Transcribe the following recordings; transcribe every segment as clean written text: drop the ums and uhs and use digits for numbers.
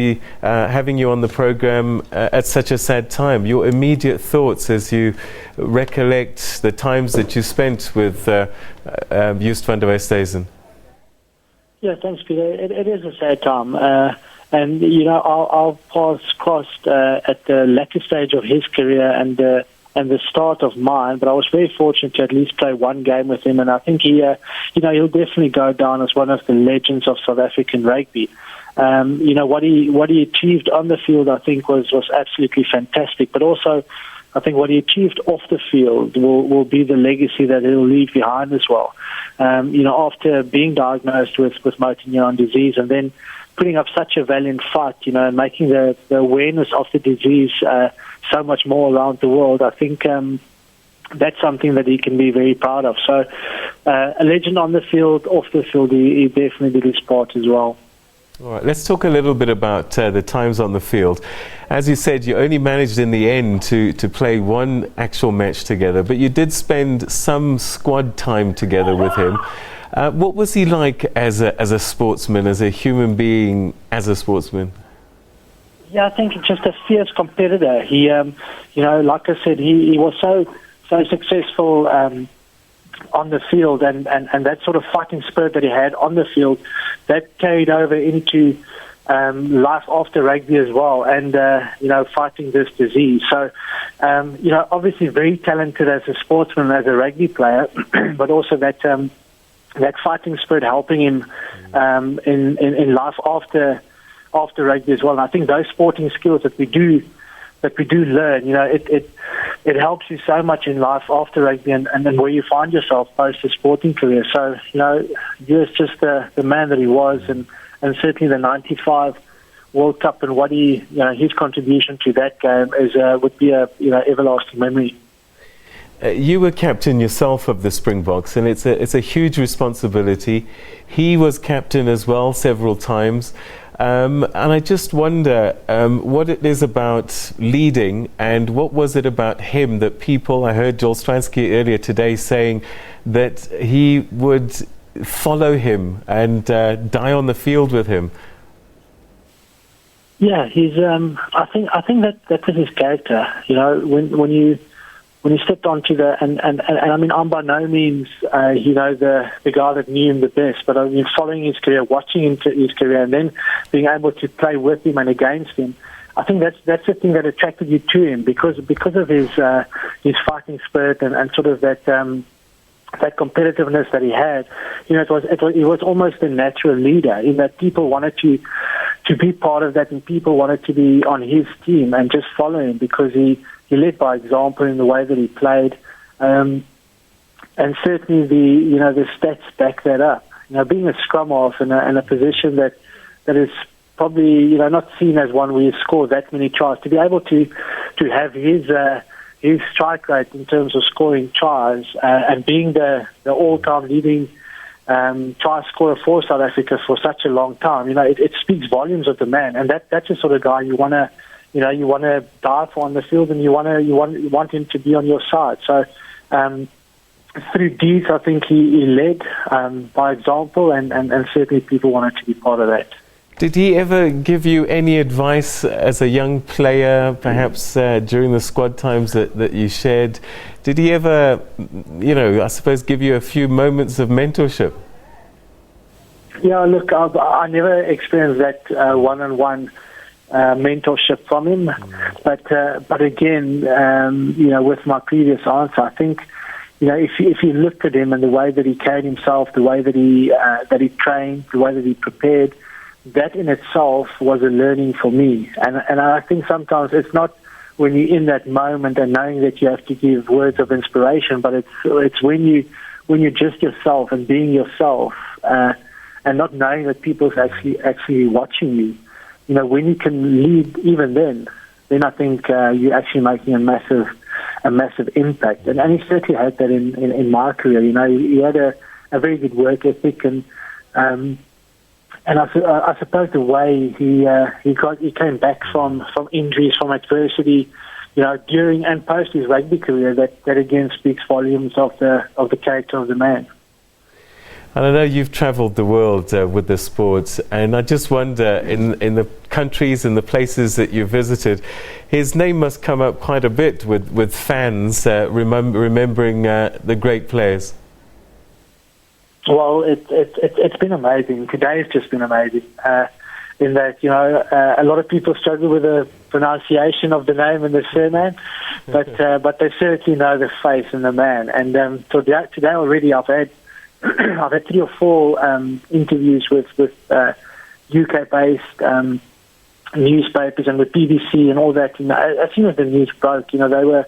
Having you on the program at such a sad time. Your immediate thoughts as you recollect the times that you spent with Joost van der Westhuizen. Yeah, thanks, Peter. It is a sad time. And, you know, our paths crossed at the latter stage of his career and the start of mine, but I was very fortunate to at least play one game with him, and I think he'll definitely go down as one of the legends of South African rugby. You know, what he achieved on the field, I think, was absolutely fantastic, but also I think what he achieved off the field will be the legacy that he'll leave behind as well. You know, after being diagnosed with motor neuron disease and then putting up such a valiant fight, you know, and making the awareness of the disease so much more around the world, I think that's something that he can be very proud of. So a legend on the field, off the field, he definitely did his part as well. All right, let's talk a little bit about the times on the field. As you said, you only managed in the end to play one actual match together, but you did spend some squad time together with him. What was he like as a sportsman, as a human being, as a sportsman? Yeah, I think just a fierce competitor. He, you know, like I said, he was so successful on the field, and that sort of fighting spirit that he had on the field, that carried over into life after rugby as well, and you know, fighting this disease. So, you know, obviously very talented as a sportsman, as a rugby player, but also that fighting spirit helping him in life after rugby as well. And I think those sporting skills that we do learn, you know, it helps you so much in life after rugby and then where you find yourself post a sporting career. So, you know, he was just the man that he was, and certainly the '95 World Cup and what he, you know, his contribution to that game would be a, you know, everlasting memory. You were captain yourself of the Springboks, and it's a huge responsibility. He was captain as well several times. And I just wonder what it is about leading, and what was it about him that people, I heard Joel Stransky earlier today saying that he would follow him and die on the field with him. Yeah, he's. I think that was his character. You know, when you stepped onto and I mean, I'm by no means, you know, the guy that knew him the best, but I mean, following his career, watching his career, and then being able to play with him and against him, I think that's the thing that attracted you to him, because of his fighting spirit and sort of that competitiveness that he had. You know, he was almost a natural leader in that people wanted to be part of that, and people wanted to be on his team and just follow him because he led by example in the way that he played, and certainly the stats back that up. You know, being a scrum half in a position that is probably, you know, not seen as one where you score that many tries, to be able to have his strike rate in terms of scoring tries and being the all-time leading try scorer for South Africa for such a long time, you know, it speaks volumes of the man, and that's the sort of guy you want to. You know, you want to die for on the field, and you want him to be on your side. So through deeds, I think he led by example, and certainly people wanted to be part of that. Did he ever give you any advice as a young player, perhaps during the squad times that you shared? Did he ever, you know, I suppose, give you a few moments of mentorship? Yeah, look, I never experienced that one-on-one mentorship from him, but again, you know, with my previous answer, I think, you know, if you looked at him and the way that he carried himself, the way that he trained, the way that he prepared, that in itself was a learning for me. And I think sometimes it's not when you're in that moment and knowing that you have to give words of inspiration, but it's when you're just yourself and being yourself, and not knowing that people's actually watching you. You know, when you can lead even then I think you're actually making a massive impact. And he certainly had that in my career. You know, he had a very good work ethic, and I suppose the way he came back from injuries, from adversity, you know, during and post his rugby career, that again speaks volumes of the character of the man. And I know you've travelled the world with the sport, and I just wonder, in the countries and the places that you've visited, his name must come up quite a bit with fans remembering the great players. Well, it's been amazing. Today's just been amazing. In that, a lot of people struggle with the pronunciation of the name and the surname, but they certainly know the face and the man. And so today already, I've had 3 or 4 interviews with UK-based newspapers and with BBC and all that. As soon as the news broke, they were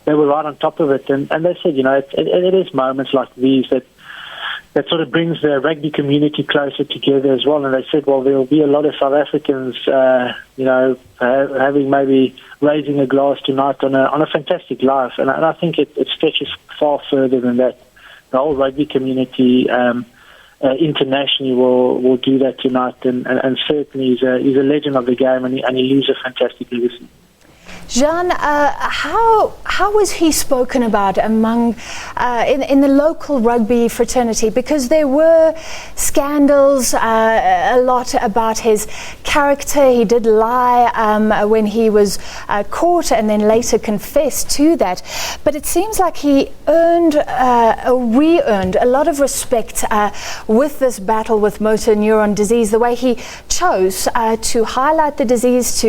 right on top of it, and they said, it is moments like these that sort of brings the rugby community closer together as well. And they said, well, there will be a lot of South Africans, having maybe raising a glass tonight on a fantastic life. And I think it stretches far further than that. The whole rugby community internationally will do that tonight. And certainly he's a legend of the game, and he leaves a fantastic legacy. Jean, how was he spoken about among in the local rugby fraternity? Because there were scandals a lot about his character. He did lie when he was caught, and then later confessed to that. But it seems like he earned or re-earned a lot of respect with this battle with motor neuron disease. The way he chose to highlight the disease,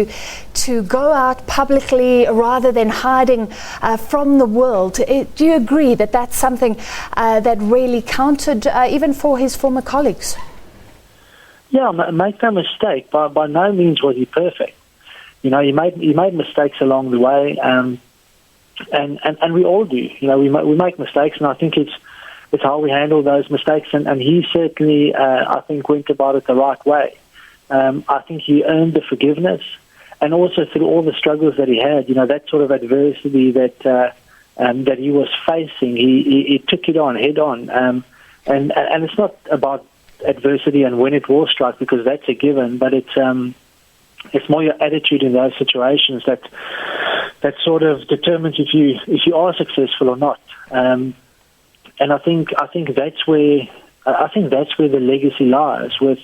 to go out publicly rather than hiding from the world. Do you agree that that's something that really counted even for his former colleagues? Yeah, make no mistake. By no means was he perfect. He made mistakes along the way, and we all do. We make mistakes, and I think it's how we handle those mistakes. And he certainly, I think, went about it the right way. I think he earned the forgiveness. And also through all the struggles that he had, that sort of adversity that he was facing, he took it on head on. And it's not about adversity and when it will strike, because that's a given. But it's more your attitude in those situations that sort of determines if you are successful or not. And I think that's where the legacy lies. With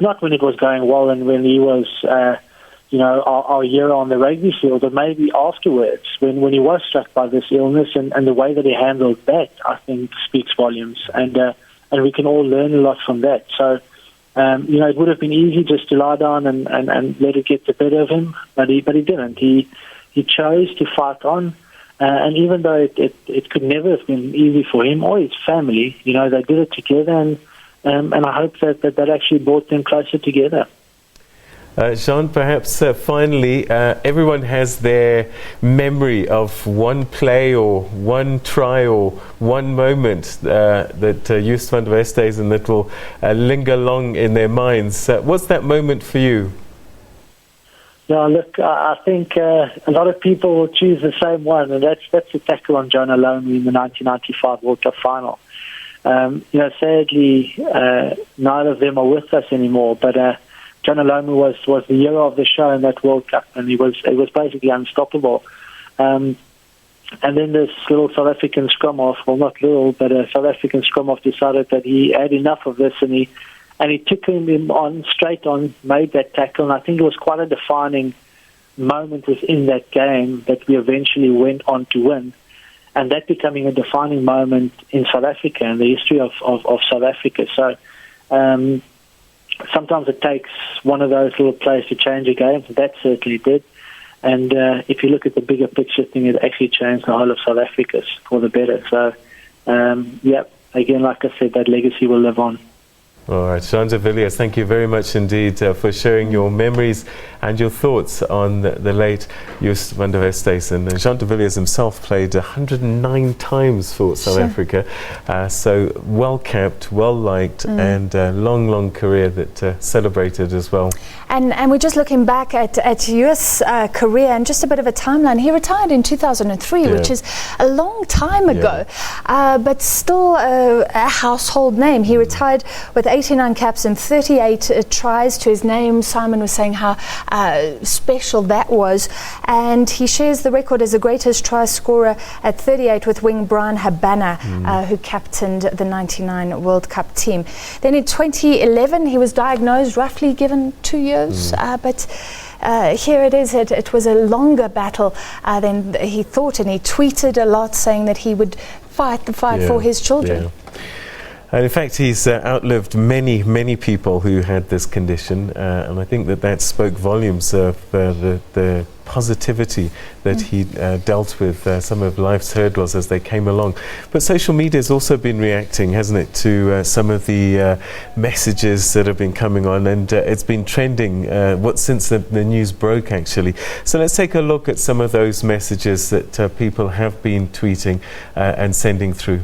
not when it was going well and when he was. Our year on the rugby field, but maybe afterwards, when he was struck by this illness, and the way that he handled that, I think, speaks volumes, and we can all learn a lot from that. So, it would have been easy just to lie down and let it get the better of him, but he didn't. He chose to fight on, and even though it could never have been easy for him or his family, they did it together, and I hope that actually brought them closer together. Jean, perhaps finally, everyone has their memory of one play or one try or one moment that Joost van der Westhuizen that will linger long in their minds. What's that moment for you? Yeah, look, I think a lot of people will choose the same one, and that's the tackle on John Alomi in the 1995 World Cup final. Sadly, neither of them are with us anymore, but John Alomi was the hero of the show in that World Cup, and he was basically unstoppable. And then this little South African scrum-off, well, not little, but a South African scrum-off decided that he had enough of this, and he took him on, straight on, made that tackle, and I think it was quite a defining moment within that game that we eventually went on to win, and that becoming a defining moment in South Africa and the history of South Africa. So, sometimes it takes one of those little plays to change a game. That certainly did. And if you look at the bigger picture thing, it actually changed the whole of South Africa for the better. So, again, like I said, that legacy will live on. All right, Jean de Villiers, thank you very much indeed for sharing your memories and your thoughts on the late Joost van der Westhuizen. And Jean de Villiers himself played 109 times for South Africa, so well kept, well liked, and long career that celebrated as well. And we're just looking back at Joost's career and just a bit of a timeline. He retired in 2003, which is a long time ago, but still a household name. He retired with 89 caps and 38 tries to his name. Simon was saying how special that was, and he shares the record as the greatest try scorer at 38 with wing Brian Habana, who captained the 99 World Cup team. Then in 2011 he was diagnosed, roughly given 2 years, but here it is. It was a longer battle than he thought, and he tweeted a lot saying that he would fight the fight for his children. Yeah. And in fact, he's outlived many people who had this condition, and I think that spoke volumes of the positivity that he dealt with some of life's hurdles as they came along. But social media has also been reacting, hasn't it, to some of the messages that have been coming on, and it's been trending since the news broke, actually. So let's take a look at some of those messages that people have been tweeting and sending through.